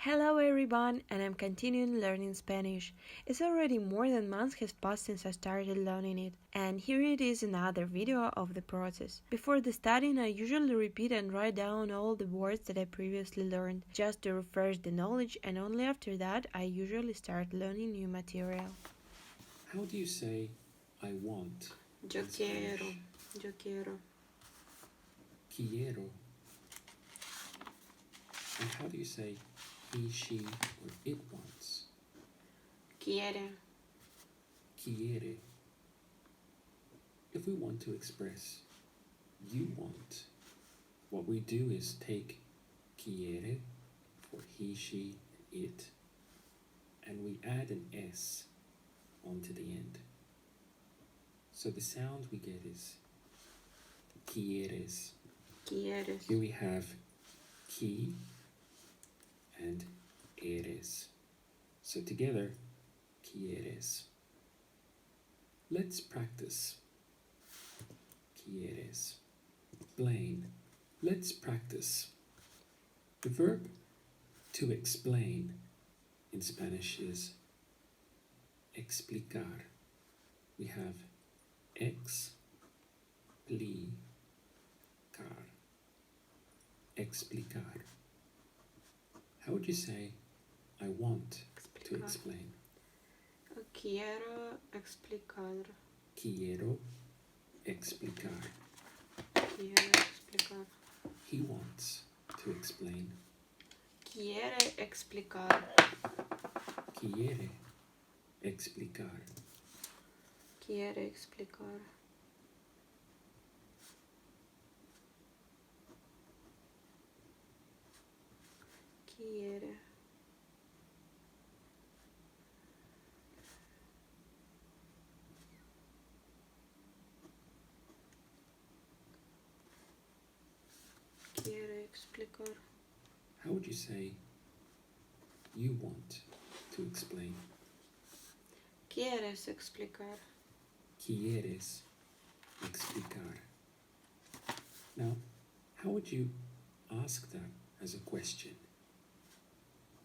Hello everyone, and I'm continuing learning Spanish. It's already more than months has passed since I started learning it, and here it is another video of the process. Before the studying, I usually repeat and write down all the words that I previously learned, just to refresh the knowledge, and only after that I usually start learning new material. How do you say I want? Yo quiero, yo quiero. Quiero. And how do you say he, she, or it wants? Quiere. Quiere. If we want to express you want, what we do is take quiere for he, she, it, and we add an S onto the end. So the sound we get is quieres. Quieres. Here we have qui and eres. So together, quieres. Let's practice. Quieres. Explain. Let's practice. The verb to explain in Spanish is explicar. We have explicar. Explicar. How would you say I want to explain? Quiero explicar. Quiero explicar. Quiero explicar. He wants to explain. Quiere explicar. Quiere explicar. Quiere explicar. Quiere. Quiere explicar. How would you say you want to explain? Quieres explicar. Quieres explicar. Now, how would you ask that as a question?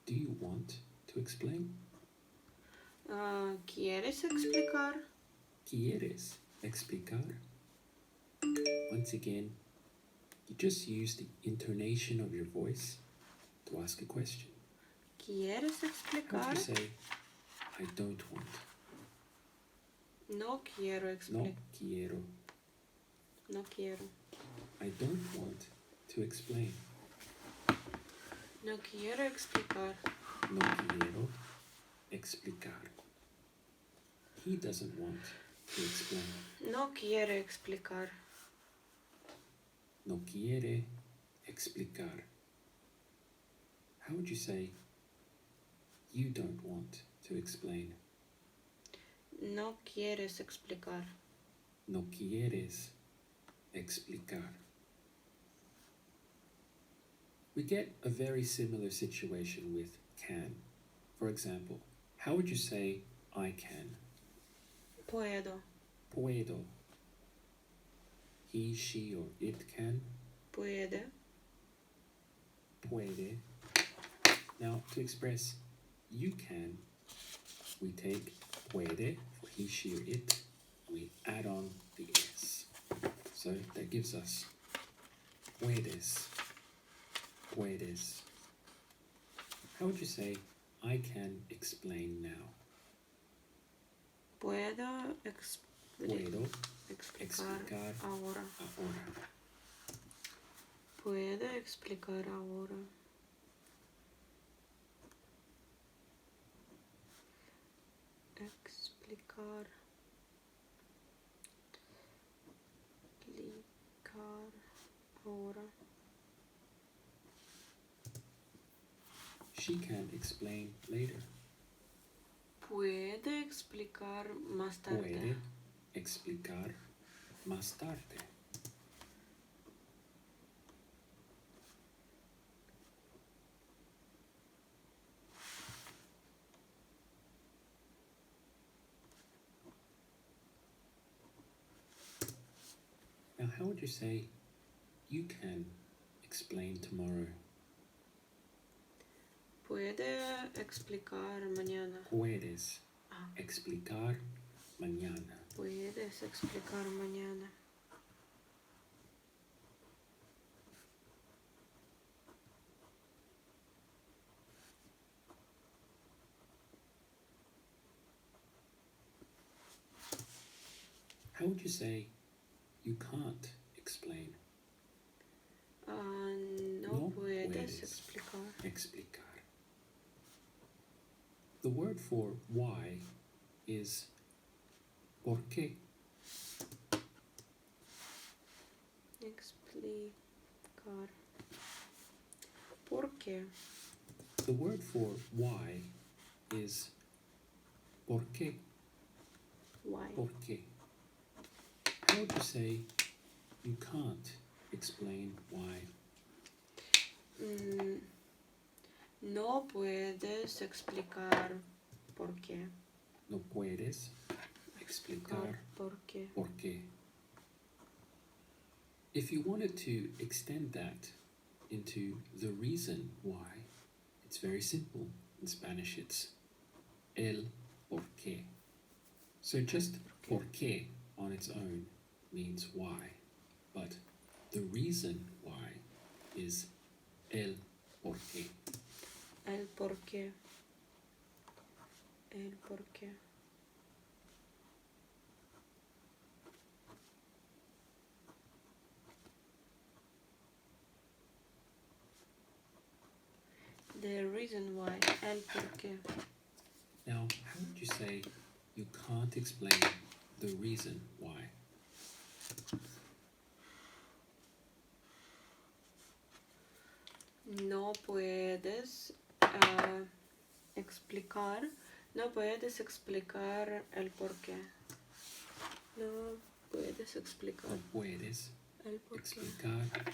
Do you want to explain? ¿Quieres explicar? ¿Quieres explicar? Once again, you just use the intonation of your voice to ask a question. ¿Quieres How explicar? would you say, I don't want? No quiero No explicar. quiero. No quiero. I don't want to explain. No quiero explicar. No quiero explicar. He doesn't want to explain. No quiere explicar. No quiere explicar. How would you say, you don't want to explain? No quieres explicar. No quieres explicar. We get a very similar situation with can. For example, how would you say I can? Puedo. Puedo. He, she, or it can? Puede. Puede. Now, to express you can, we take puede for he, she, or it, we add on the s. So that gives us puedes. Puedes. How would you say I can explain now? Puedo Puedo explicar explicar ahora. ahora. Puedo explicar ahora. Explicar. Explicar ahora. She can explain later. Puede explicar más tarde. Puede explicar más tarde. Now, how would you say you can explain tomorrow? Puede explicar mañana. Puedes Ah. explicar mañana. Puedes explicar mañana. How would you say you can't explain? No puedes explicar. Explicar. The word for why is por qué. Explicar. ¿Por qué? The word for why is por qué. Why? Por qué. How would you say you can't explain why? No puedes explicar por qué. No puedes explicar por qué. por qué. If you wanted to extend that into the reason why, it's very simple. In Spanish, it's el por qué. So just por qué on its own means why, but the reason why is el por qué. El por qué. El por qué. The reason why. El por qué. Now, how would you say you can't explain the reason why? No puedes explicar. No puedes explicar el por qué. No puedes explicar No puedes el por qué. explicar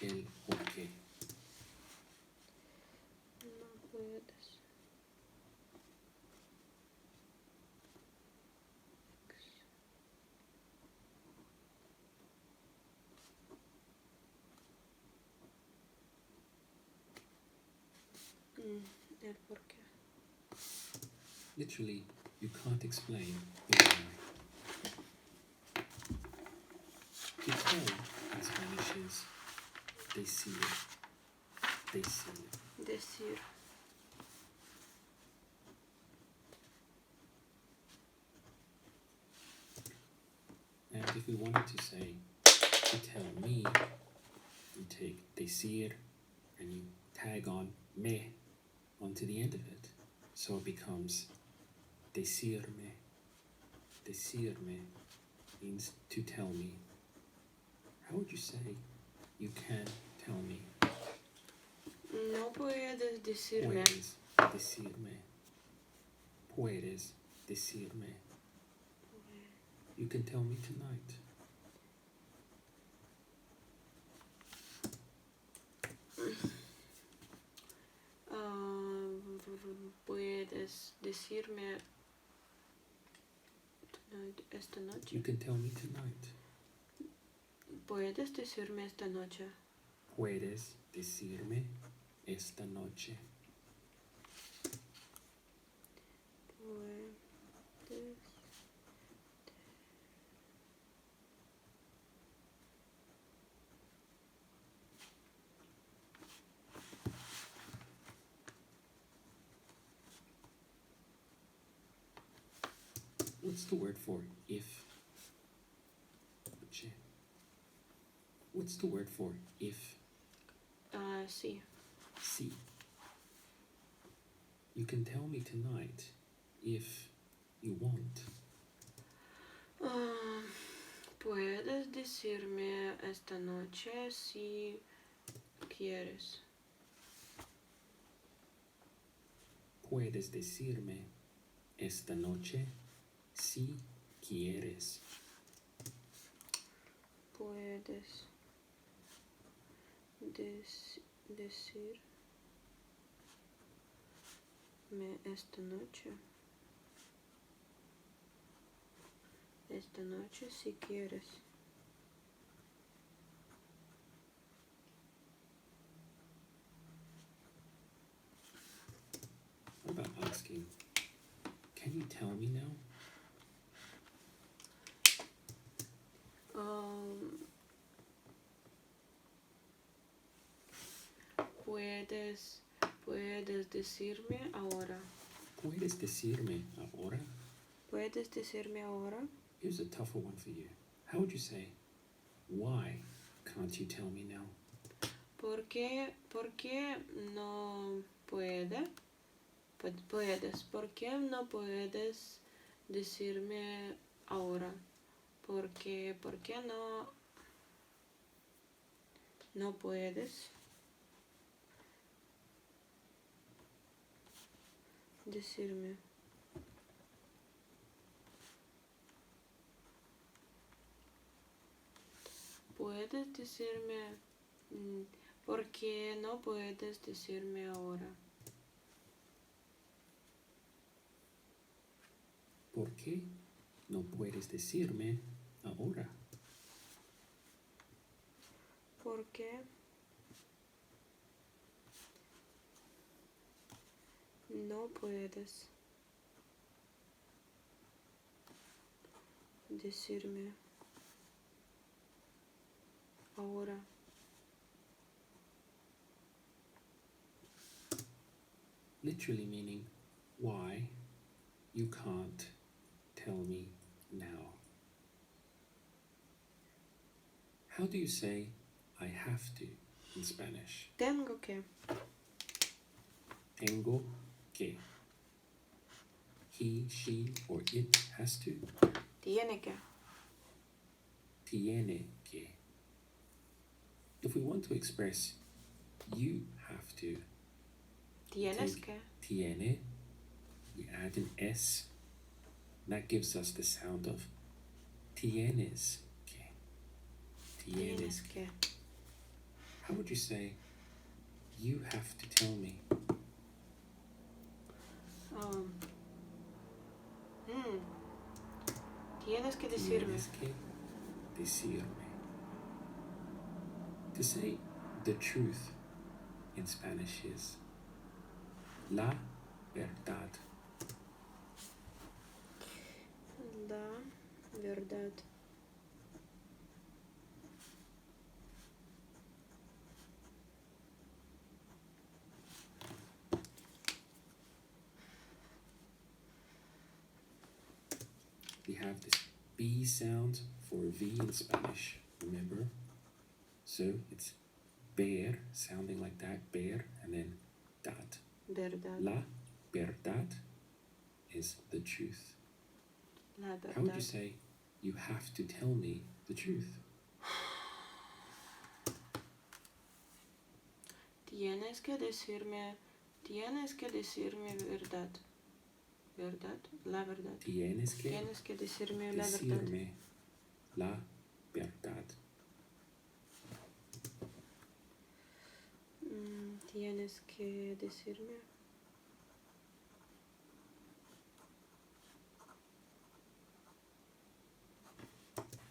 el por qué. No puedes. El por qué. Literally, you can't explain the why. To tell in Spanish is decir. Decir. Decir. And if we wanted to say, to tell me, you take decir and you tag on me onto the end of it. So it becomes decirme. Decirme means to tell me. How would you say you can tell me? No puedes decirme. Puedes decirme. Puedes decirme. You can tell me tonight. Puedes decirme esta noche. You can tell me tonight. Puedes decirme esta noche. Puedes decirme esta noche. Puedes. What's the word for if? What's the word for if? Sí. Sí. You can tell me tonight if you want. Puedes decirme esta noche si quieres. Puedes decirme esta noche si quieres. Puedes decirme esta noche. Esta noche si quieres. asking, can you tell me now? Puedes decirme ahora. ¿Puedes decirme ahora? ¿Puedes decirme ahora? Here's a tougher one for you. How would you say, why can't you tell me now? ¿Por qué no puedes? ¿Por qué no puedes decirme ahora? ¿Por qué no puedes decirme? ¿Puedes decirme? ¿Por qué no puedes decirme ahora? ¿Por qué no puedes decirme ahora? ¿Por qué no puedes decirme ahora? Literally meaning, why you can't tell me now. How do you say I have to in Spanish? Tengo que. Tengo que. He, she, or it has to. Tiene que. Tiene que. If we want to express you have to, Tienes take que. tiene, we add an S. That gives us the sound of tienes que. Tienes que. How would you say, you have to tell me? Tienes que decirme. Tienes que decirme. To say the truth in Spanish is la verdad. La verdad. We have this B sound for V in Spanish, remember? So it's ver, sounding like that, ver, and then dad. Verdad. La verdad is the truth. La verdad. How would you say, you have to tell me the truth? Tienes que decirme verdad. ¿Verdad? La verdad. Tienes que Decirme la verdad. decirme la verdad. Tienes que decirme.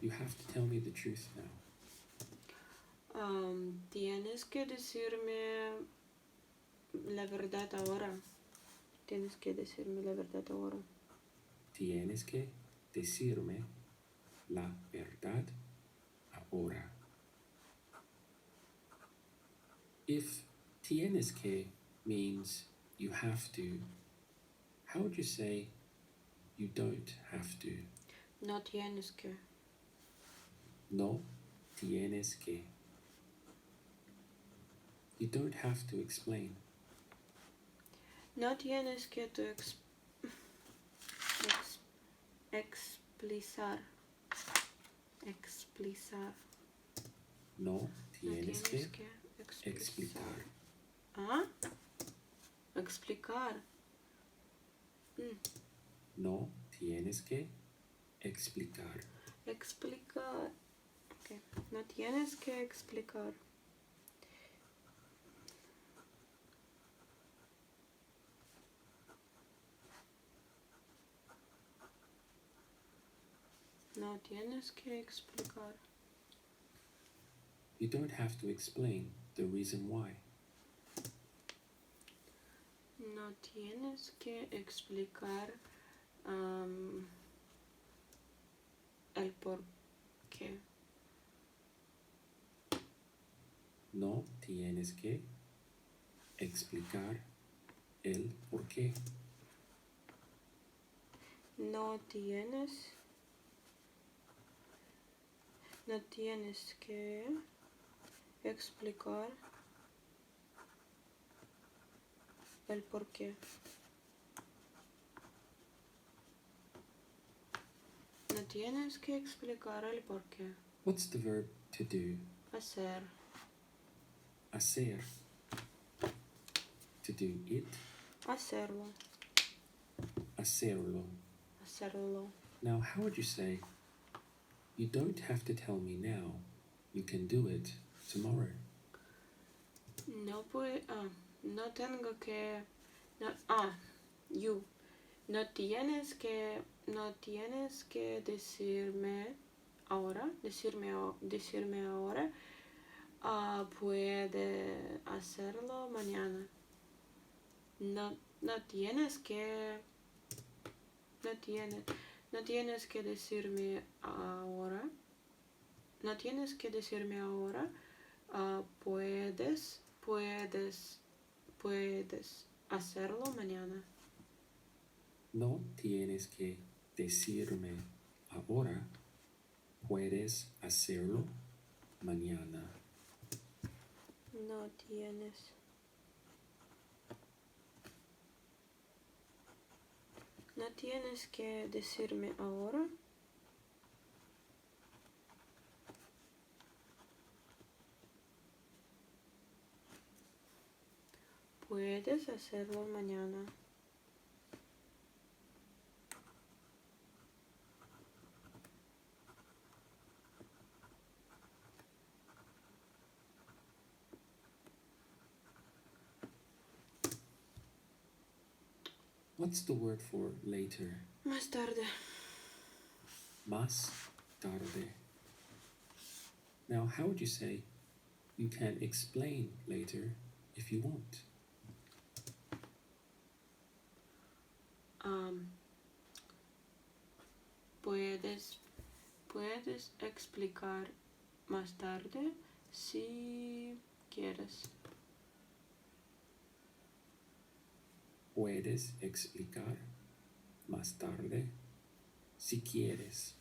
You have to tell me the truth now. Tienes que decirme la verdad ahora. Tienes que decirme la verdad ahora. Tienes que decirme la verdad ahora. If tienes que means you have to, how would you say you don't have to? No tienes que. No tienes que. You don't have to explain. No tienes que explicar. No tienes que explicar. explicar. ¿Ah? Explicar. No tienes que explicar. Explicar. Okay. No tienes que explicar. No tienes que explicar. You don't have to explain the reason why. No tienes que explicar el por qué. No tienes que explicar el por qué. No tienes que explicar el por qué. No tienes que explicar el por qué. What's the verb to do? Hacer. Hacer. To do it. Hacerlo. Hacerlo. Hacerlo. Now, how would you say, you don't have to tell me now, you can do it tomorrow? No no tengo que, you. No tienes que decirme ahora, puede hacerlo mañana. No tienes que decirme ahora. No tienes que decirme ahora. Puedes hacerlo mañana. No tienes que decirme ahora, puedes hacerlo mañana. No tienes que decirme ahora. Puedes hacerlo mañana. What's the word for later? Más tarde. Más tarde. Now, how would you say, you can explain later if you want? Puedes explicar más tarde si quieres. Puedes explicar más tarde si quieres.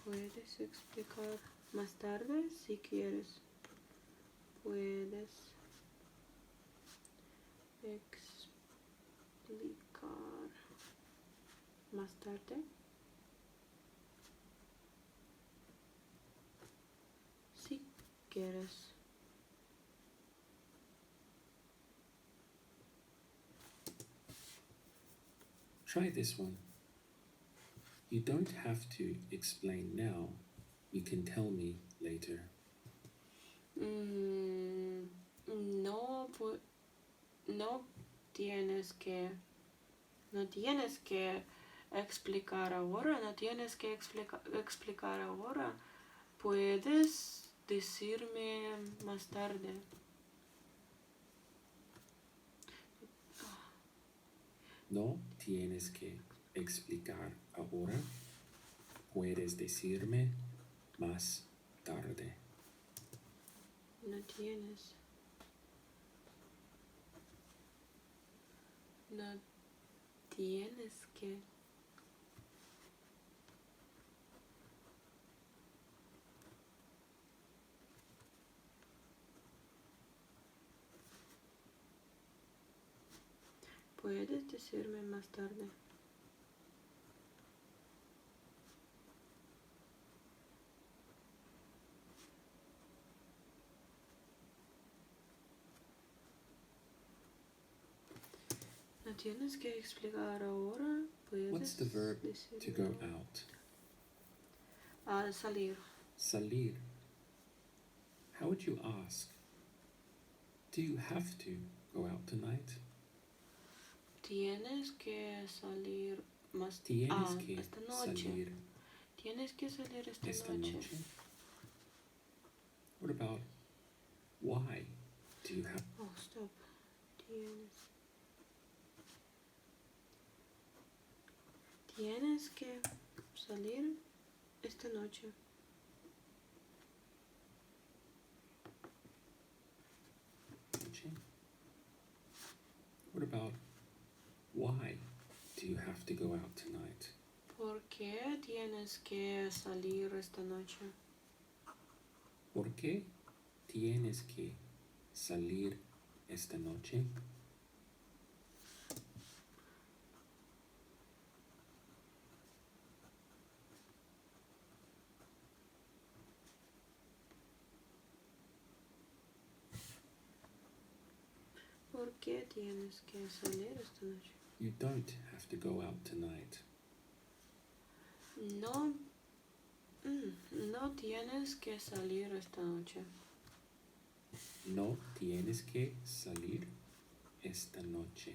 Puedes explicar más tarde si quieres. Puedes explicar más tarde si quieres. Try this one. You don't have to explain now. You can tell me later. No tienes que explicar ahora. No tienes que explicar ahora. Puedes decirme más tarde. No tienes que explicar ahora. Puedes decirme más tarde. No tienes que. Puedes decirme más tarde. No tienes que explicar ahora. What's the verb to go out? Salir. Salir. How would you ask? Do you have to go out tonight? Tienes que salir más Tienes que esta noche. salir Tienes que salir esta noche. What about why do you have? Oh, stop. Tienes Tienes que salir esta noche. What about why do you have to go out tonight? ¿Por qué tienes que salir esta noche? ¿Por qué tienes que salir esta noche? ¿Por qué tienes que salir esta noche? You don't have to go out tonight. No, no tienes que salir esta noche. No tienes que salir esta noche.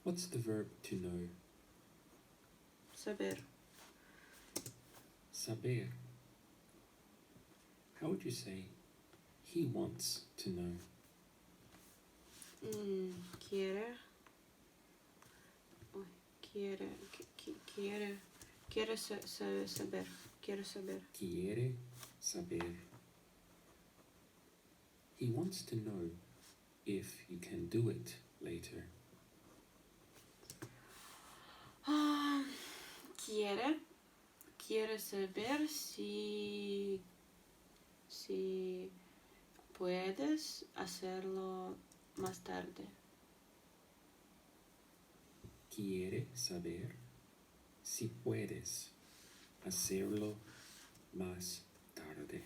What's the verb to know? Saber. Saber. How would you say he wants to know? Quiere. Quiere saber. Quiere saber. Quiere saber. He wants to know if you can do it later. Quiere saber si puedes hacerlo más tarde. Quiere saber si puedes hacerlo más tarde.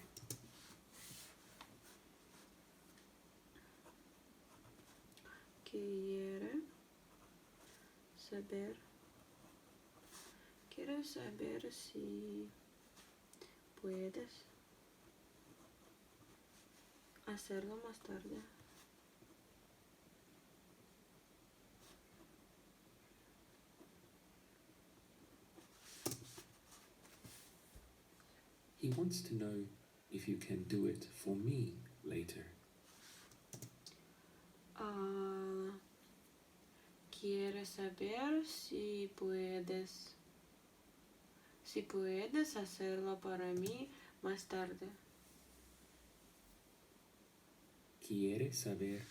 Quiere saber si puedes hacerlo más tarde. He wants to know if you can do it for me later. Quiere saber si puedes hacerlo para mí más tarde. Quiere saber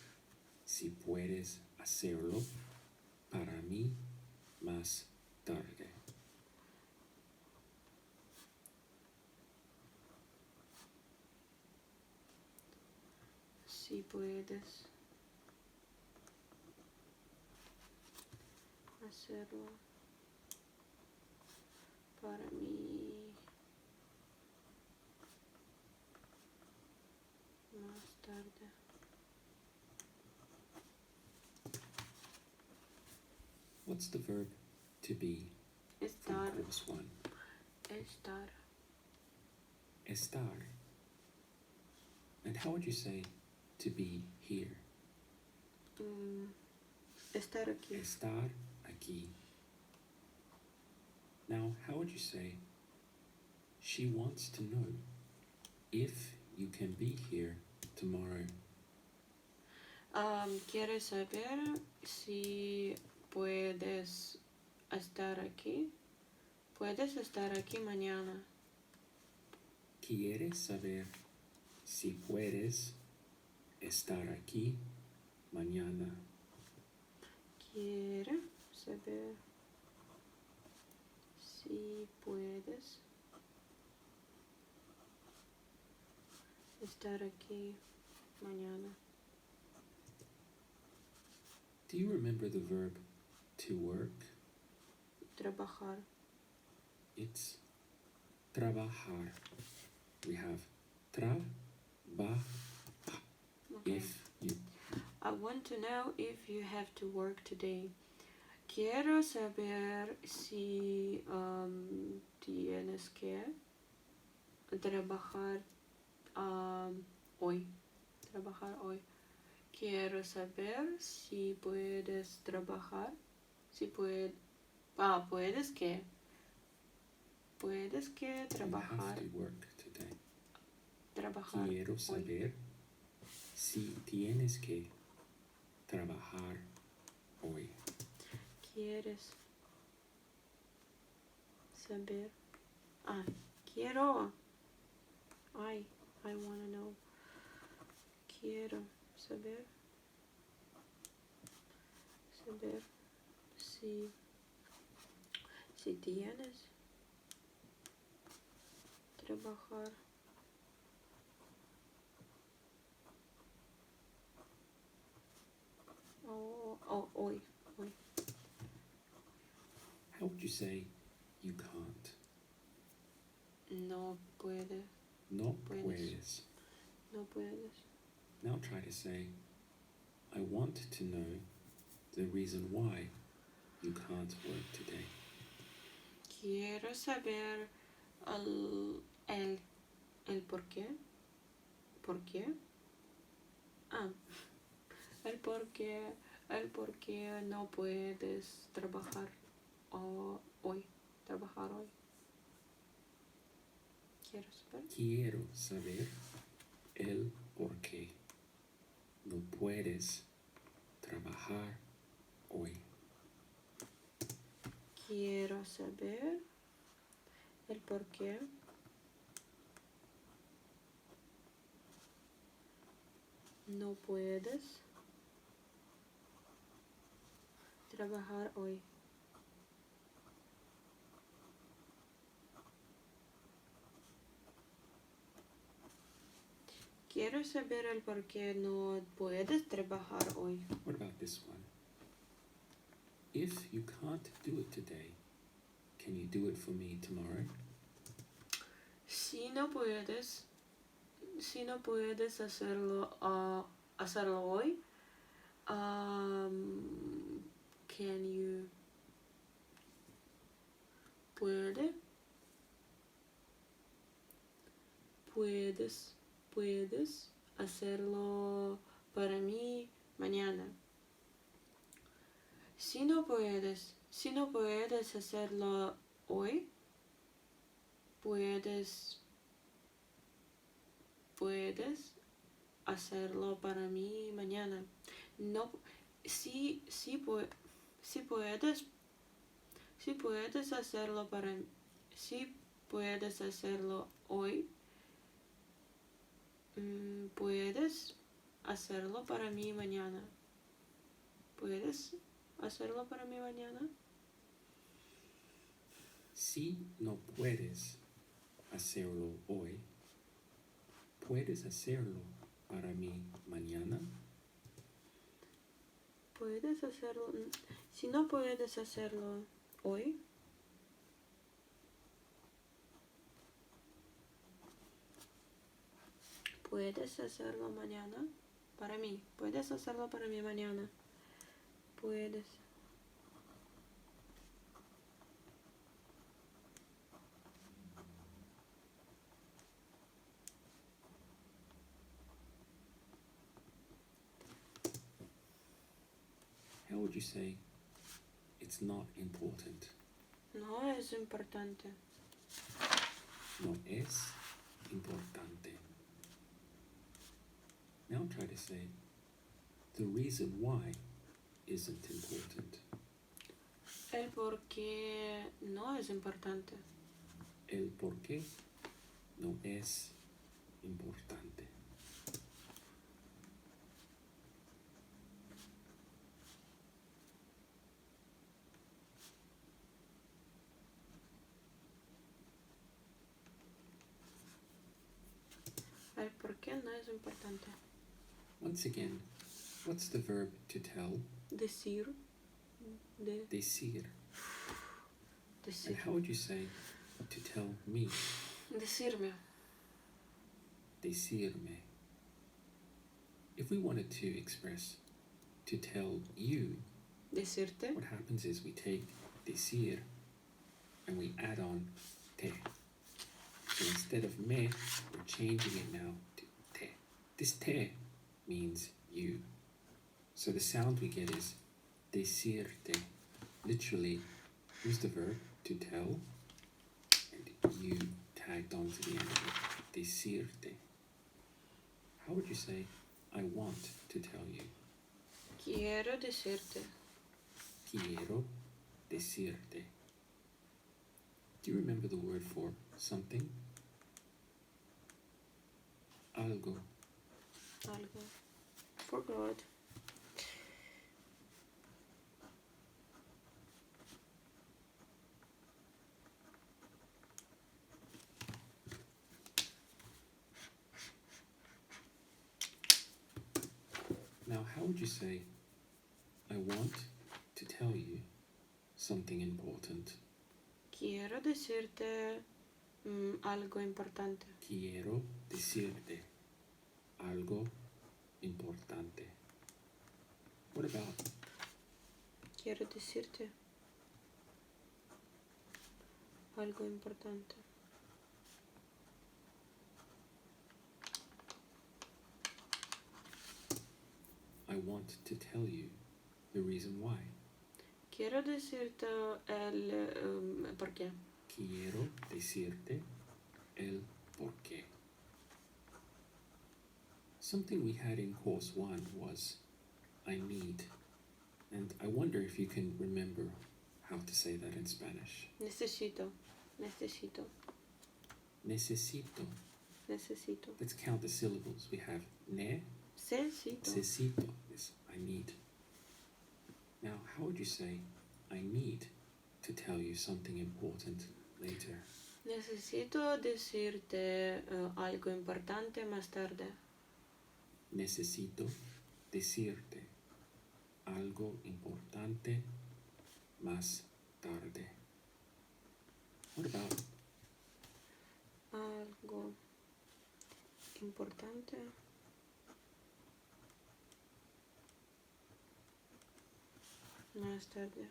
si puedes hacerlo para mí más tarde. Si puedes hacerlo para mí más tarde. What's the verb to be Estar. from course 1? Estar. Estar. And how would you say to be here? Estar aquí. Estar aquí. Now, how would you say she wants to know if you can be here tomorrow? Quiere saber si puedes estar aquí. Puedes estar aquí mañana. Quiere saber si puedes estar aquí mañana. Quiere saber si puedes estar aquí mañana. Do you remember the verb to work? Trabajar. It's trabajar. We have trabajar. Okay. If you I want to know if you have to work today. Quiero saber si tienes que trabajar hoy. Trabajar hoy. Quiero saber si puedes trabajar. Si puedes. Puedes que. Puedes que have trabajar. to work today. Trabajar Quiero hoy. saber si tienes que trabajar hoy. Quieres saber. Ah, quiero. I wanna know. Quiero saber. Saber si tienes trabajar. Hoy. How would you say you can't? No puede. No Puedes. puedes. No puedes. Now try to say, I want to know the reason why you can't work today. Quiero saber el por qué. ¿Por qué? Ah, el por qué no puedes trabajar hoy. Trabajar hoy. Quiero saber. Quiero saber el por qué no puedes trabajar hoy. Quiero saber el por qué no puedes trabajar hoy. Quiero saber el por qué no puedes trabajar hoy. What about this one? If you can't do it today, can you do it for me tomorrow? Si no puedes hacerlo hoy, can you puedes hacerlo para mí mañana. Si no puedes hacerlo hoy, puedes hacerlo para mí mañana. No, si puedes hacerlo puedes hacerlo hoy, puedes hacerlo para mí mañana. ¿Puedes hacerlo para mí mañana? Si no puedes hacerlo hoy, ¿puedes hacerlo para mí mañana? Puedes hacerlo. Si no puedes hacerlo hoy, puedes hacerlo mañana para mí. Puedes hacerlo para mí mañana. Puedes. How would you say it's not important? No es importante. No es importante. Now try to say the reason why isn't important. El por qué no es importante. El por qué no es importante. El por qué no es importante. Once again, what's the verb to tell? Decir. Decir. And Decir. how would you say to tell me? Decirme. Decirme. If we wanted to express to tell you, Decirte. what happens is we take decir and we add on te. So instead of me, we're changing it now to te. This te means you. So the sound we get is decirte. Literally, here's the verb to tell, and you tagged on to the end of it. Decirte. How would you say, I want to tell you? Quiero decirte. Quiero decirte. Do you remember the word for something? Algo. Algo. Forgot. Now, how would you say, I want to tell you something important? Quiero decirte algo importante. Quiero decirte algo importante. What about? Quiero decirte algo importante. I want to tell you the reason why. Quiero decirte el por qué. Quiero decirte el porqué. Something we had in course 1 was I need. And I wonder if you can remember how to say that in Spanish. Necesito. Necesito. Necesito. Necesito. Let's count the syllables. We have Necesito. necesito is I need. Now, how would you say I need to tell you something important later? Necesito decirte algo importante más tarde. Necesito decirte algo importante más tarde. What about? Algo importante más tarde.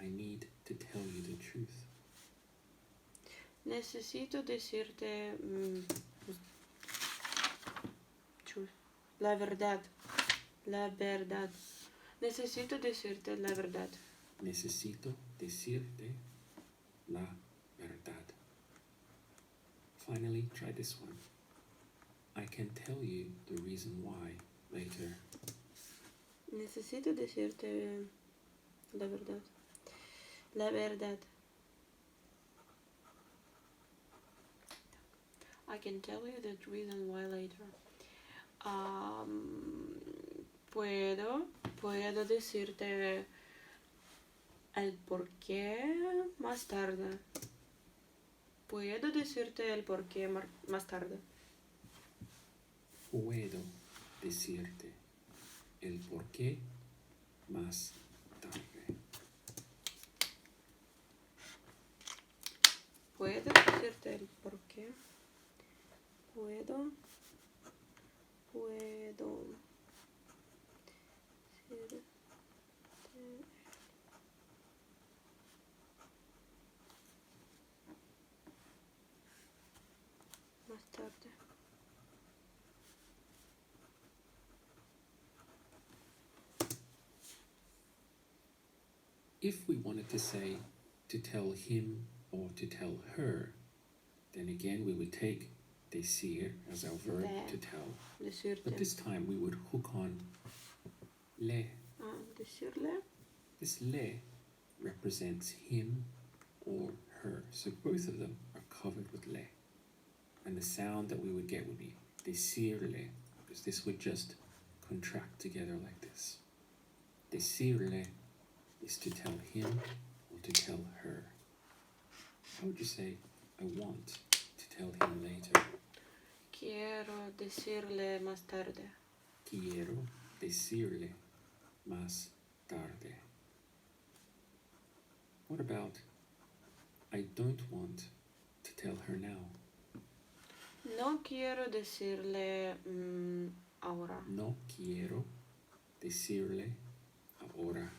I need to tell you the truth. Necesito decirte la verdad. La verdad. Necesito decirte la verdad. Necesito decirte la verdad. Finally, try this one. I can tell you the reason why later. Necesito decirte la verdad. La verdad. I can tell you the reason why later. Puedo decirte el porqué más tarde. Puedo decirte el porqué más tarde. Puedo decirte el porqué más tarde. Puedo decirte el porqué. Puedo decirte más tarde. If we wanted to say to tell him or to tell her, then again we would take decir as our verb to tell. Decirte. But this time we would hook on le. Decirle. This le represents him or her. So both of them are covered with le. And the sound that we would get would be decirle, because this would just contract together like this. Decirle is to tell him or to tell her. How would you say, I want to tell him later? Quiero decirle más tarde. Quiero decirle más tarde. What about, I don't want to tell her now? No quiero decirle ahora. No quiero decirle ahora.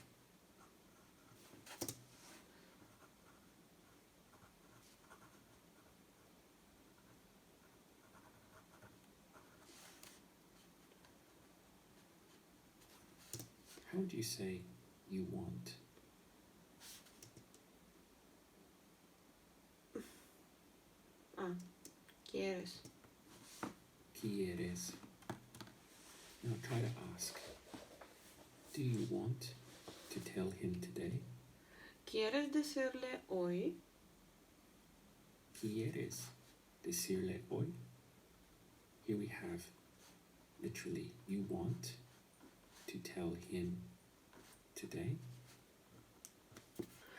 How do you say you want? Quieres. Quieres. Now try to ask. do you want to tell him today? ¿Quieres decirle hoy? ¿Quieres decirle hoy? Here we have literally, you want to tell him today.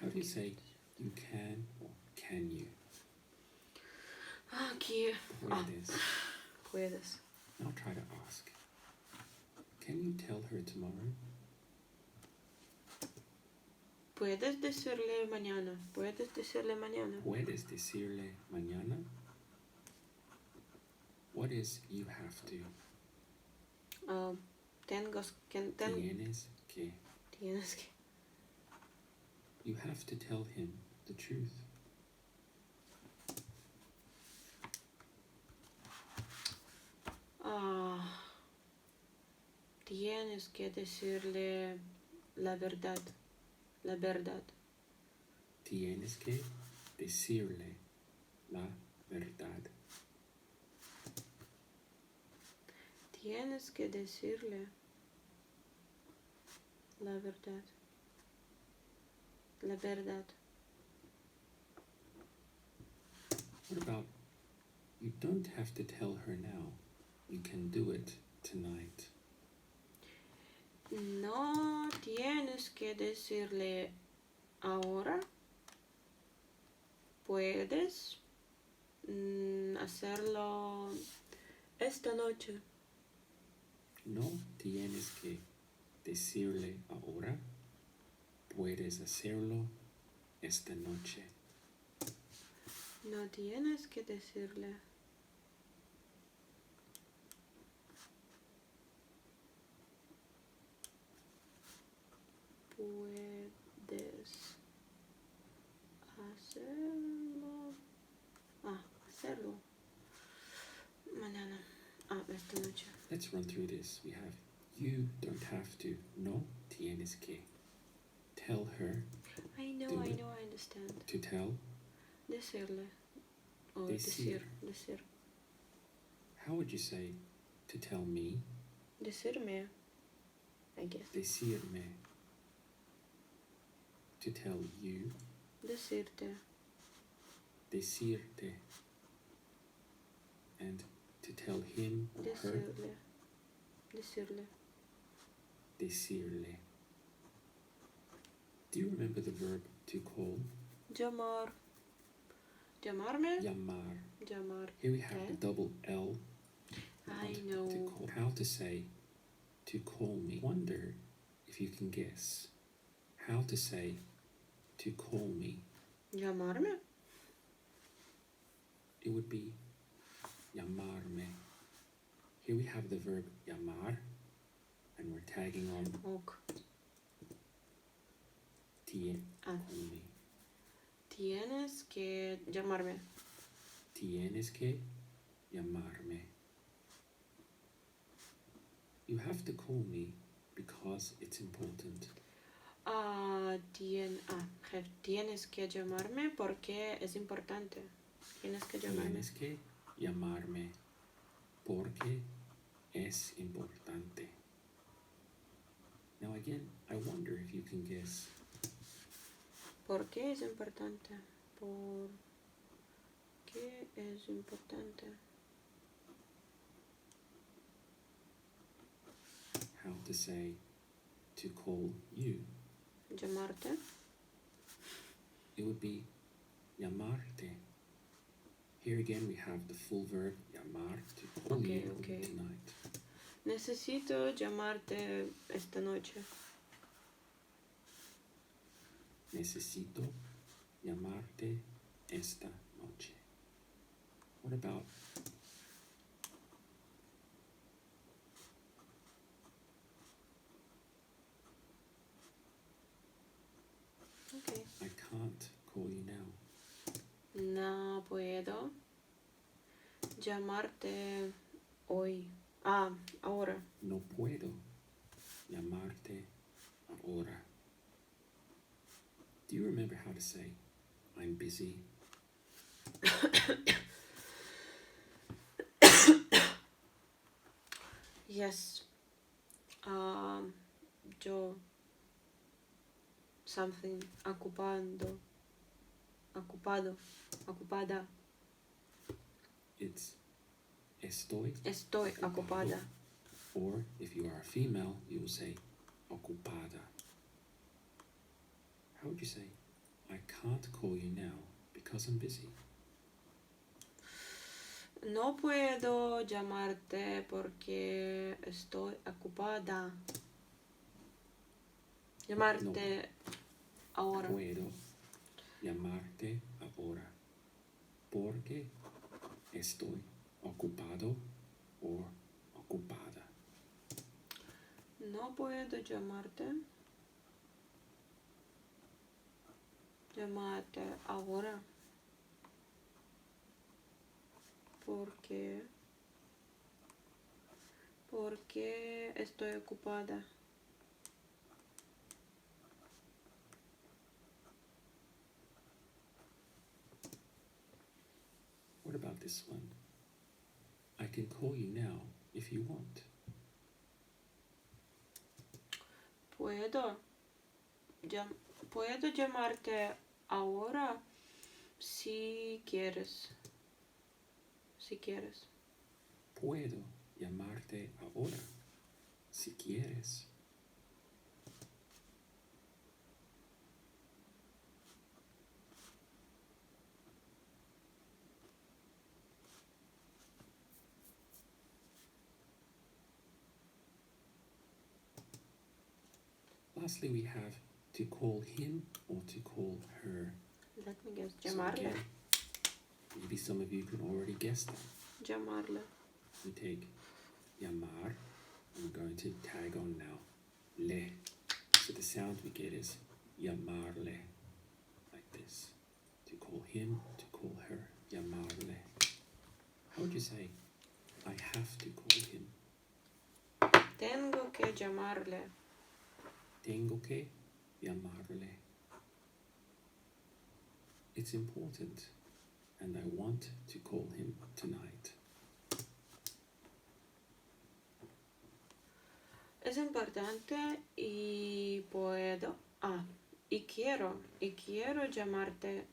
How do you say you can or can you? Aquí. Puedes. Puedes. Now try to ask. Can you tell her tomorrow? Puedes decirle mañana. Puedes decirle mañana. Puedes decirle mañana? What is you have to? Tienes que. Tienes que. You have to tell him the truth. Tienes que decirle la verdad. La verdad. Tienes que decirle la verdad. Tienes que decirle la verdad. La verdad. What about you don't have to tell her now. You can do it tonight. No tienes que decirle ahora. Puedes hacerlo esta noche. No tienes que decirle ahora. Puedes hacerlo esta noche. No tienes que decirle. Puedes hacerlo. Hacerlo. Mañana. Esta noche. Let's run through this. We have you don't have to. No tienes que. Tell her. I know, Do I it. know, I understand. To tell. Decirle. O Decir. Decir. How would you say to tell me? Decirme. I guess. Decirme. To tell you. Decirte. Decirte. And to tell him or her. Decirle. Decirle. Decirle. Do you remember the verb to call? Llamar. Llamarme. Llamar. Llamar. Here we have the double L. I To know. call. How to say to call me. Wonder if you can guess how to say to call me. Llamarme. It would be llamarme. Here we have the verb llamar, and we're tagging on Ok. tie. Ah. Call me. Tienes que llamarme. Tienes que llamarme. You have to call me because it's important. Tienes que llamarme porque es importante. Tienes que llamarme. Tienes que llamarme porque es importante. Now again, I wonder if you can guess. ¿Por qué es importante? ¿Por qué es importante? How to say to call you. Llamarte. It would be llamarte. Here again we have the full verb llamar to call Okay, you okay. tonight. Necesito llamarte esta noche. Necesito llamarte esta noche. What about Okay. I can't call you now? No puedo llamarte hoy. Ahora. No puedo llamarte ahora. Do you remember how to say I'm busy? Yes. yo, something, ocupado, ocupada. It's estoy Ocupada. Or if you are a female, you will say ocupada. How would you say, I can't call you now because I'm busy? No puedo llamarte porque estoy ocupada. Llamarte ahora. Puedo llamarte ahora porque estoy ocupado o ocupada. No puedo llamarte ahora porque estoy ocupada. What about this one? I can call you now if you want. Puedo llamarte ahora si quieres. Puedo llamarte ahora si quieres. Lastly, we have to call him or to call her. Let me guess. So Llamarle. again, maybe some of you can already guess that. Llamarle. We take llamar, and we're going to tag on now. Le. So the sound we get is llamarle, like this. To call him, to call her, llamarle. How would you say, I have to call him? Tengo que llamarle. Tengo que llamarle. It's important, and I want to call him tonight. Es importante y puedo. Y quiero llamarle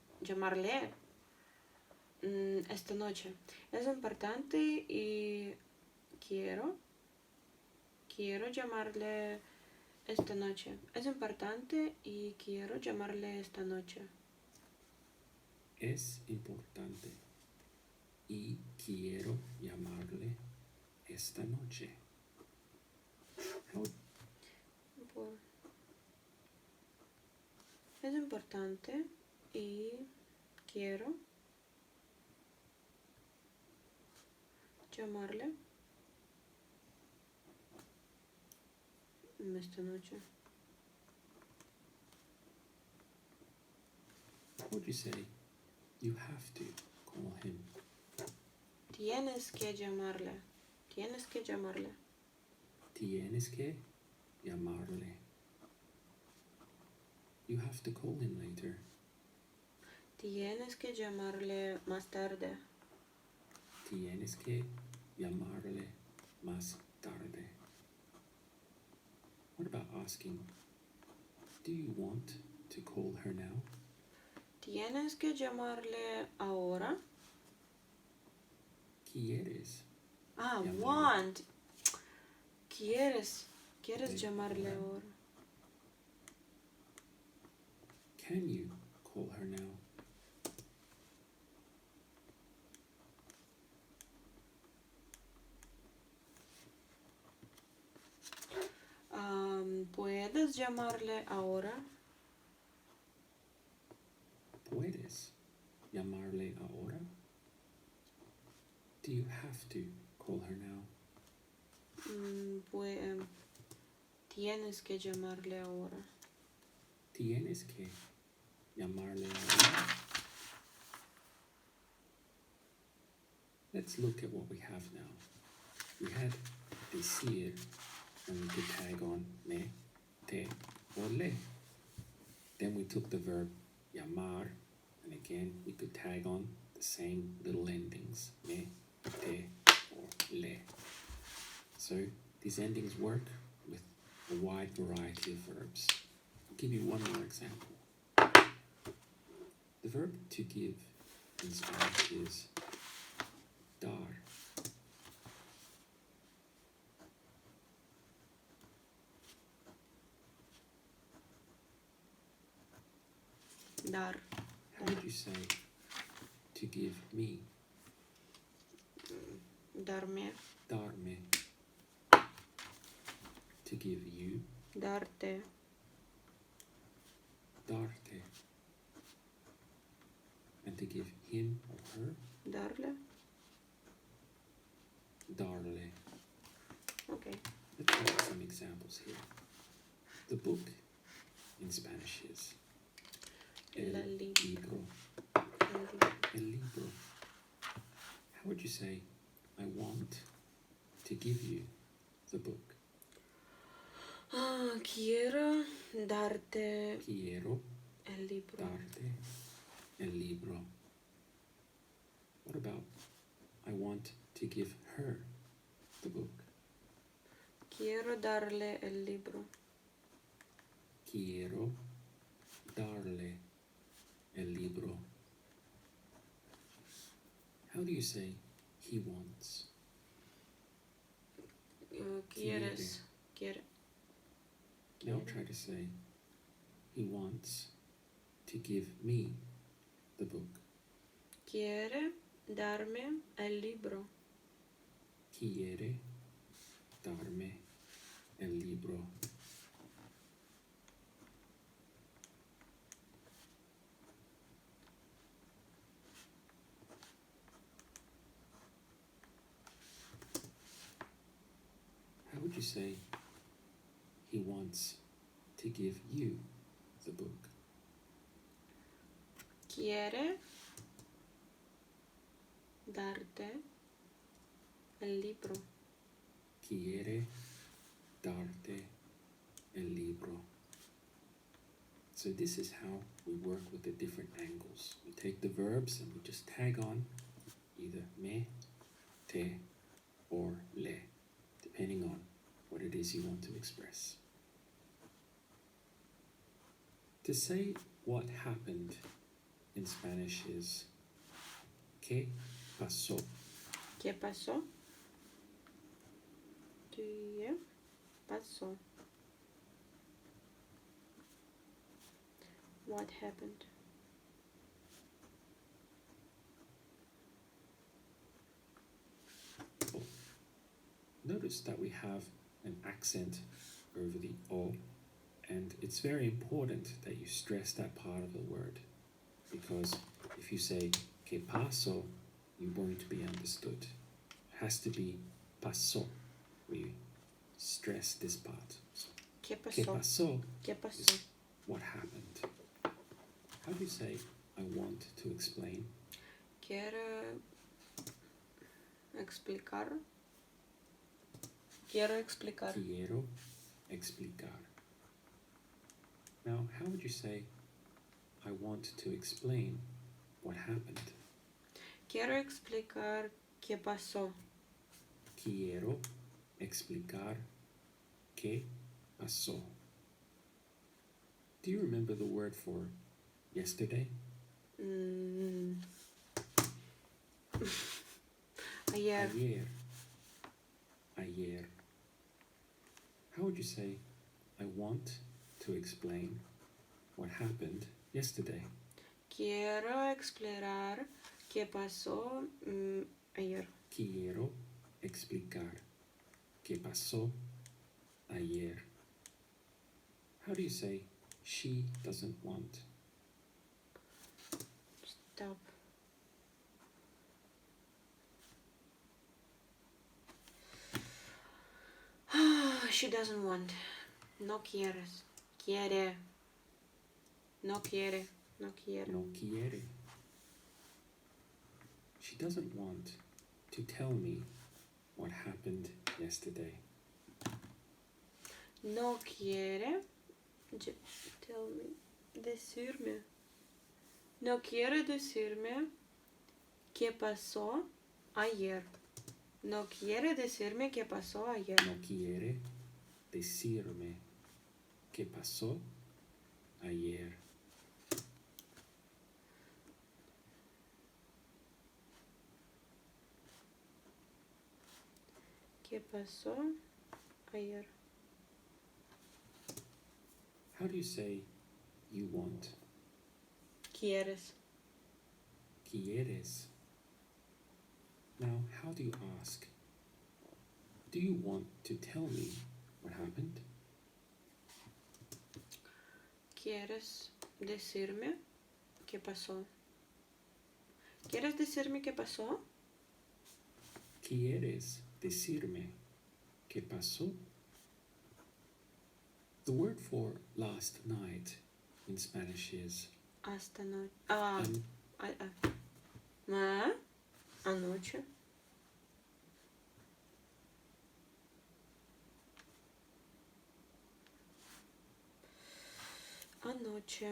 esta noche. Es importante y quiero llamarle esta noche. Es importante y quiero llamarle esta noche. Es importante y quiero llamarle esta noche. Es importante y quiero llamarle esta noche. How would you say, you have to call him? Tienes que llamarle. Tienes que llamarle. You have to call him later. Tienes que llamarle más tarde. Tienes que llamarle más tarde. What about asking, do you want to call her now? Tienes que llamarle ahora. ¿Quieres? Llamarle. Want. ¿Quieres llamarle ahora? ahora? Can you call her now? ¿Puedes llamarle ahora? ¿Puedes llamarle ahora? Do you have to call her now? Tienes que llamarle ahora. Tienes que llamarle ahora. Let's look at what we have now. We had decir, and we could tag on me, te, or le. Then we took the verb llamar, and again we could tag on the same little endings, me, te, or le. So these endings work with a wide variety of verbs. I'll give you one more example. The verb to give in Spanish is dar. Dar. How would you say to give me? Darme. Darme. To give you? Darte. Darte. And to give him or her? Darle. Darle. Okay. Let's look at some examples here. The book in Spanish is el libro. El libro. How would you say, I want to give you the book? Quiero darte Quiero el libro. darte el libro. What about, I want to give her the book? Quiero darle el libro. Quiero darle el libro. How do you say he wants? Quieres. Quiere. Now try to say he wants to give me the book. Quiere darme el libro. Quiere darme el libro. How would you say he wants to give you the book? Quiere darte el libro. Quiere darte el libro. So this is how we work with the different angles. We take the verbs and we just tag on either me, te, or le, depending on what it is you want to express. To say what happened in Spanish is ¿qué pasó? ¿Qué pasó? ¿Qué pasó? What happened? Notice that we have an accent over the O, and it's very important that you stress that part of the word, because if you say ¿qué pasó?, you won't be understood. It has to be pasó. We stress this part. So, ¿Qué ¿qué pasó? pasó? ¿Qué pasó? Is what happened. How do you say I want to explain? Quiero explicar. Quiero explicar. Quiero explicar. Now, how would you say I want to explain what happened? Quiero explicar qué pasó. Quiero explicar qué pasó. Do you remember the word for yesterday? Ayer. Ayer. Ayer. How would you say I want to explain what happened yesterday? Quiero explicar qué pasó ayer. Quiero explicar qué pasó ayer. How do you say she doesn't want? Stop. She doesn't want. No quieres. Quiere. No quiere. No quiere. No quiere. She doesn't want to tell me what happened yesterday. No quiere. Tell me. Decirme. No quiere decirme qué pasó ayer. No quiere decirme qué pasó ayer. No quiere decirme qué pasó ayer. ¿Qué pasó ayer? How do you say you want? ¿Quieres? Quieres. Now, how do you ask? Do you want to tell me what happened? ¿Quieres decirme qué pasó? ¿Quieres decirme qué pasó? ¿Quieres decirme qué pasó? The word for last night in Spanish is Hasta noche. Anoche. Anoche.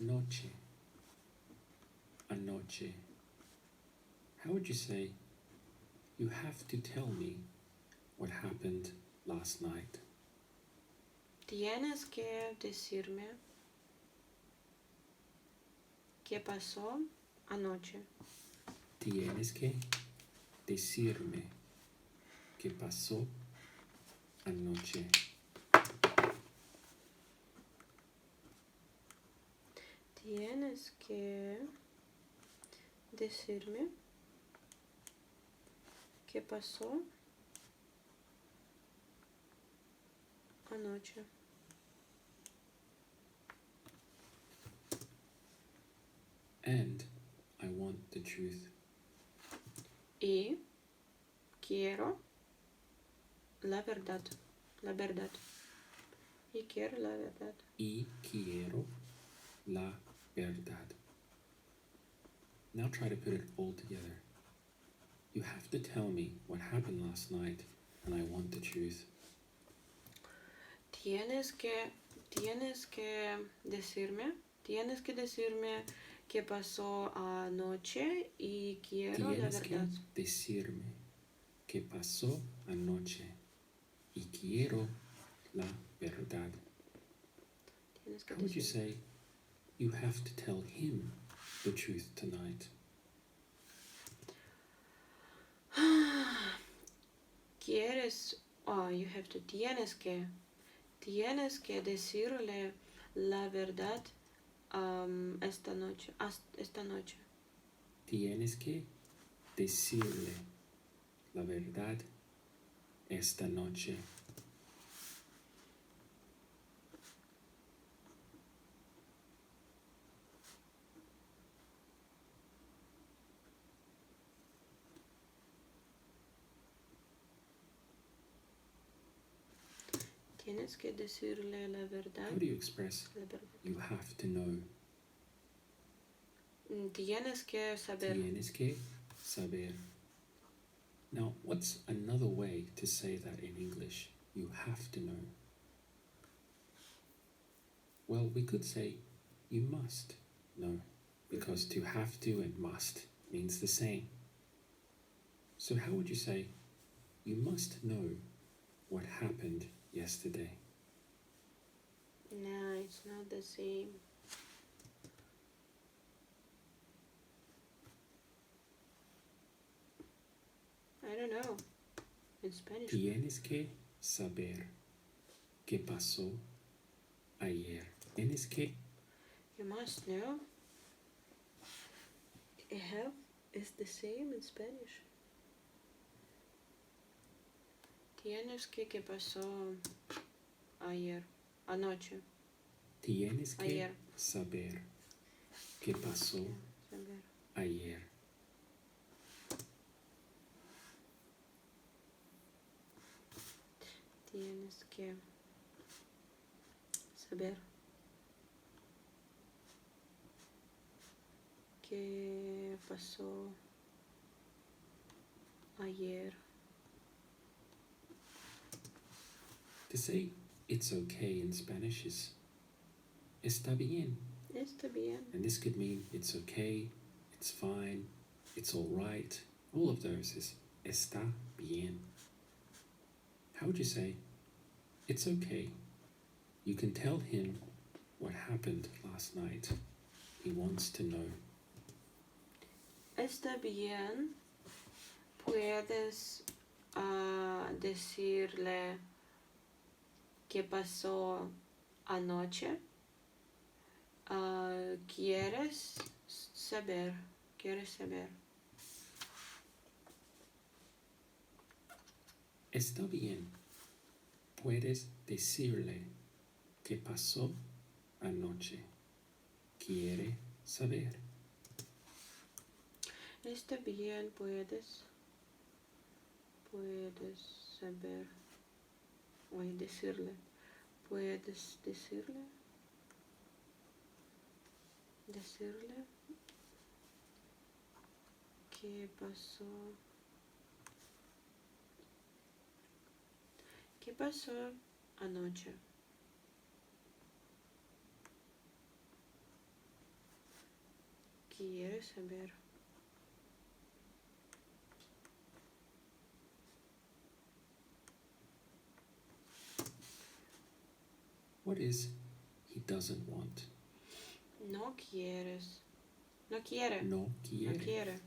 noche. Anoche. How would you say, you have to tell me what happened last night? Tienes que decirme qué pasó anoche. Tienes que decirme qué pasó anoche. Tienes que decirme qué pasó anoche. And I want the truth. Y quiero la verdad. La verdad. Y quiero la verdad. Y quiero la verdad. Now try to put it all together. You have to tell me what happened last night, and I want the truth. Tienes que decirme qué pasó anoche y quiero la Tienes que verdad. decirme qué pasó anoche y quiero la verdad. Tienes que How would you decirme. say, you have to tell him the truth tonight? Tienes que decirle la verdad esta noche. Tienes que decirle la verdad esta noche. Tienes que decirle la verdad. How do you express La verdad. you have to know? Tienes que saber. Tienes que saber. Now, what's another way to say that in English? You have to know. Well, we could say you must know, because to have to and must means the same. So how would you say, you must know what happened yesterday? No, it's not the same. I don't know. In Spanish. Tienes que saber qué pasó ayer. Tienes que. You must know. Have is the same in Spanish. Tienes que ¿qué pasó ayer? Anoche. Tienes que Ayer. saber qué pasó Saber. ayer. Tienes que saber qué pasó ayer. To say it's okay in Spanish is está bien. Está bien. And this could mean it's okay, it's fine, it's all right. All of those is está bien. How would you say, it's okay? You can tell him what happened last night. He wants to know. Está bien. Puedes decirle qué pasó anoche. ¿Quieres saber? ¿Quieres saber? Está bien. Puedes decirle qué pasó anoche. Quiere saber. Está bien, puedes saber. Voy a decirle. Puedes decirle. ¿Qué pasó? ¿Qué pasó anoche? Quiero saber. What is he doesn't want? No quieres. No quiere. No quiere. No quiere.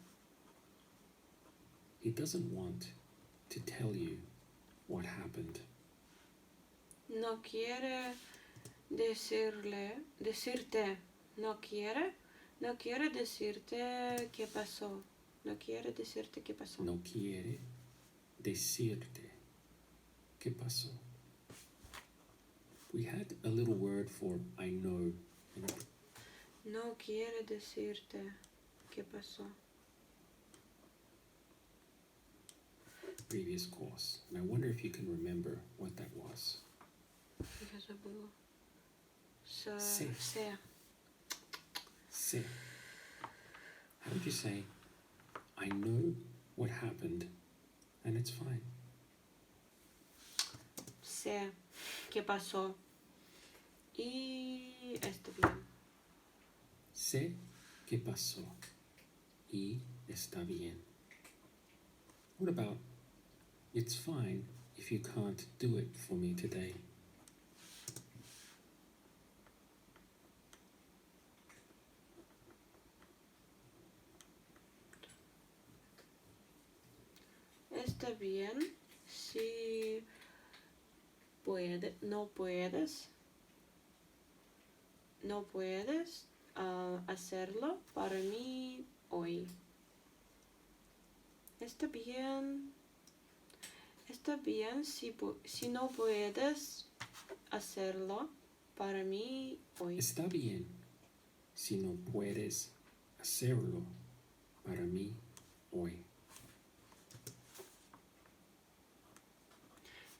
He doesn't want to tell you what happened. No quiere decirte. No quiere decirte qué pasó. No quiere decirte qué pasó. No quiere decirte qué pasó. We had a little word for I know in a No quiere decirte qué pasó. previous course, and I wonder if you can remember what that was. ¿Qué забыла? Sé. Sé. Sé. How would you say, I know what happened and it's fine? Sé qué pasó. Y está bien. Sé qué pasó y está bien. What about, it's fine if you can't do it for me today? Está bien si no puedes hacerlo para mí hoy. Está bien si no puedes hacerlo para mí hoy. Está bien si no puedes hacerlo para mí hoy.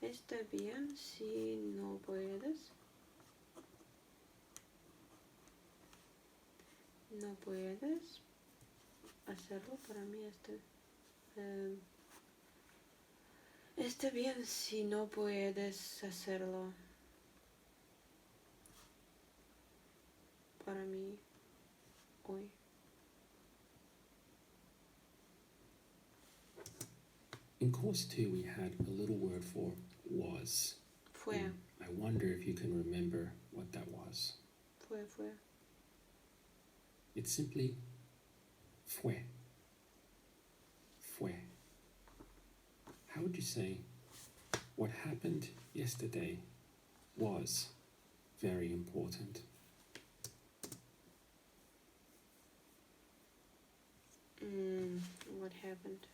Está bien si no puedes hacerlo para mí. Está bien si no puedes hacerlo para mí hoy. In course 2 we had a little word for was. Fue. I wonder if you can remember what that was. Fue. It's simply fue. Fue. How would you say, what happened yesterday was very important? What happened?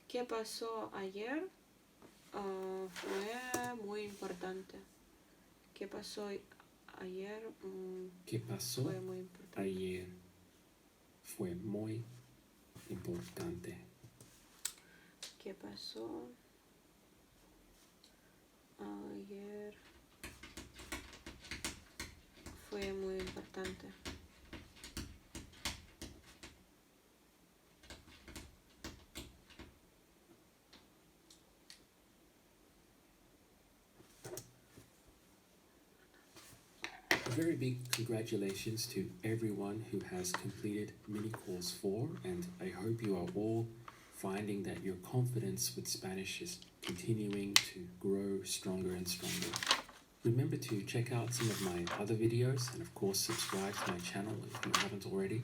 ¿Qué pasó ayer? Fue muy importante. ¿Qué pasó ayer? ¿Qué pasó Fue muy importante. ayer? Fue muy importante. ¿Qué pasó ayer? Fue muy importante. very big congratulations to everyone who has completed mini course 4, and I hope you are all finding that your confidence with Spanish is continuing to grow stronger and stronger. Remember to check out some of my other videos and of course subscribe to my channel if you haven't already.